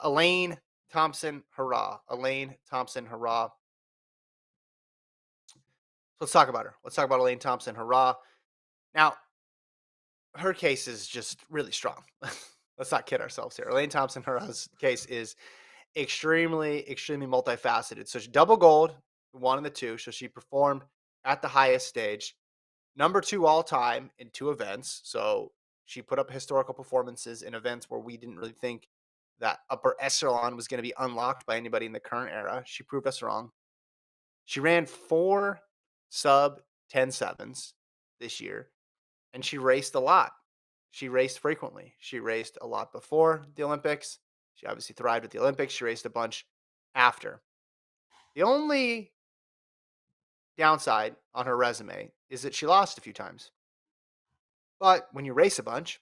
Elaine Thompson-Herah. Elaine Thompson-Herah. Let's talk about her. Let's talk about Elaine Thompson-Herah. Now, her case is just really strong. Let's not kid ourselves here. Elaine Thompson-Herah's case is extremely multifaceted. So she double gold, one and the two. So she performed at the highest stage, number two all time in two events. So she put up historical performances in events where we didn't really think that upper echelon was going to be unlocked by anybody in the current era. She proved us wrong. She ran four sub 10.7s this year, and she raced a lot. She raced frequently. She raced a lot before the Olympics. She obviously thrived at the Olympics. She raced a bunch after. The only downside on her resume is that she lost a few times. But when you race a bunch,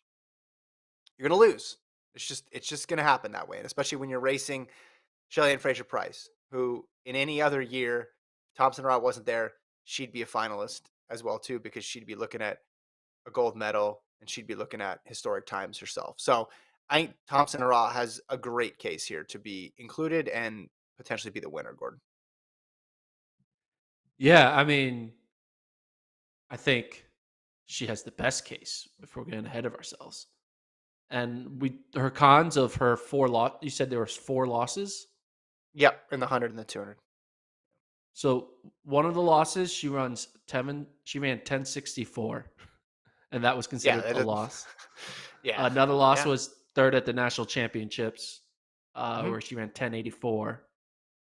you're going to lose. It's just going to happen that way, and especially when you're racing Shelly-Ann Fraser-Pryce, who in any other year, Thompson-Herah wasn't there, she'd be a finalist as well too, because she'd be looking at a gold medal and she'd be looking at historic times herself. So I think Thompson-Herah has a great case here to be included and potentially be the winner, Gordon. Yeah, I mean, I think she has the best case if we're getting ahead of ourselves. And her cons of her you said there was 4 losses? Yep, in the 100 and the 200. So one of the losses, she ran 10.64, and that was considered a loss. Yeah. Another loss was third at the national championships, Mhm. where she ran 10.84.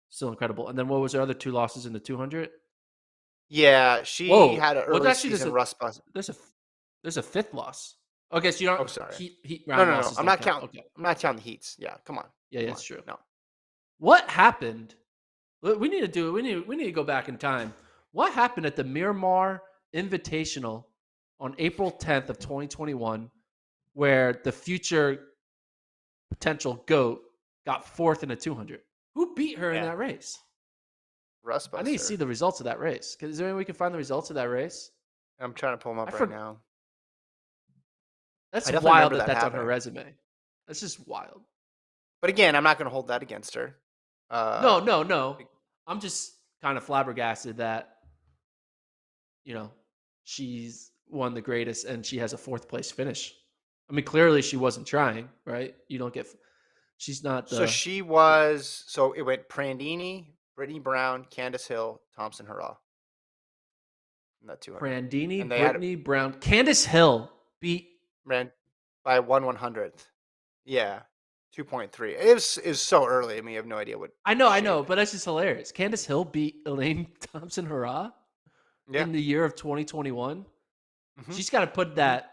Still incredible. And then what was her other 2 losses in the 200? Yeah, she Whoa. had an Well, early actually, season rust bus. there's a fifth loss. Okay, so you don't Oh, sorry. heat No, round no, no. losses I'm don't not count. counting. Okay. I'm not counting the heats. Yeah, come on. Yeah, Come on. it's true. No. What happened? We need to do it. We need to go back in time. What happened at the Miramar Invitational on April 10th of 2021, where the future potential GOAT got fourth in a 200? Who beat her in Yeah. that race? Rust I need to see buster. the results of that race. Is there any way we can find the results of that race? I'm trying to pull them up I right forgot. now. That's I definitely wild remember that that that's on her happening. resume. That's just wild. But again, I'm not going to hold that against her. No, no, no. I'm just kind of flabbergasted that, you know, she's one of the greatest and she has a fourth place finish. I mean, clearly she wasn't trying, right? You don't get, she's not So the she was. So it went Prandini, Brittany Brown, Candace Hill, Thompson-Herah in that 200, Prandini, and they had Brittany Brown, Candace Hill beat. ran by 1/100th. Yeah, 2.3. It was so early. I mean, you have no idea what I know, shape. but that's just hilarious. Candace Hill beat Elaine Thompson-Herah Yeah. in the year of 2021. Hmm. She's got to put Hmm. that.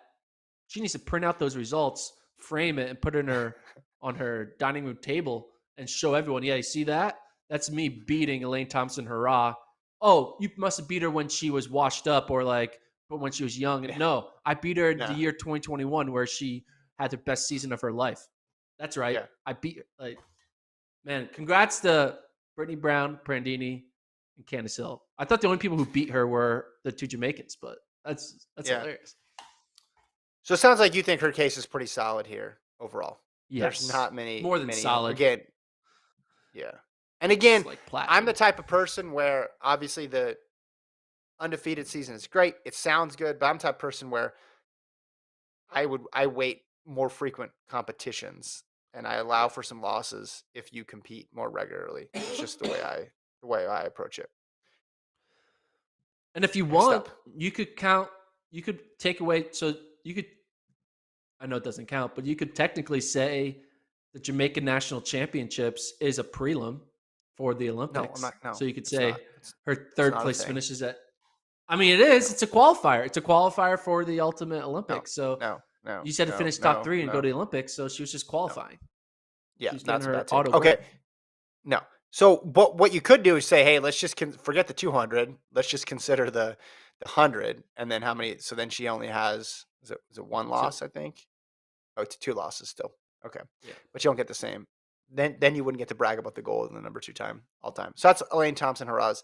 She needs to print out those results, frame it, and put it in her on her dining room table and show everyone. Yeah, you see that? That's me beating Elaine Thompson-Herah. Oh, you must have beat her when she was washed up or like, but when she was young. Yeah. No, I beat her in the No. year 2021 where she had the best season of her life. That's right. Yeah. I beat her. Like, man, congrats to Brittany Brown, Prandini, and Candace Hill. I thought the only people who beat her were the two Jamaicans, but that's Yeah. hilarious. So it sounds like you think her case is pretty solid here overall. There's Yes, not many, more than many. solid. Again, yeah. And It's again, like I'm the platinum. type of person where obviously the undefeated season is great. It sounds good, but I'm the type of person where I wait more frequent competitions and I allow Yeah. for some losses if you compete more regularly. It's just the way I approach it. And if you Next want, up. you could count. You could take away. So you could. I know it doesn't count, but you could technically say the Jamaican National Championships is a prelim for the No, I'm Olympics. not. No, So you could it's say not. her It's third not a place thing. finishes at. I mean, it is. No, It's a qualifier. It's a qualifier for the ultimate no, Olympics. So no, no, you said to no, finish top no, three and go no, to the Olympics. So she was just no. qualifying. Yeah, She was getting that's a her bad take. auto Okay, win. no. So, but what you could do is say, hey, let's just forget the 200. Let's just consider the 100, and then how many? So then she only has is it one Two. loss? I think. Oh, it's two losses still. Okay, Yeah. but you don't get the same. Then you wouldn't get to brag about the gold in the number two time all time. So that's Elaine Thompson-Herah's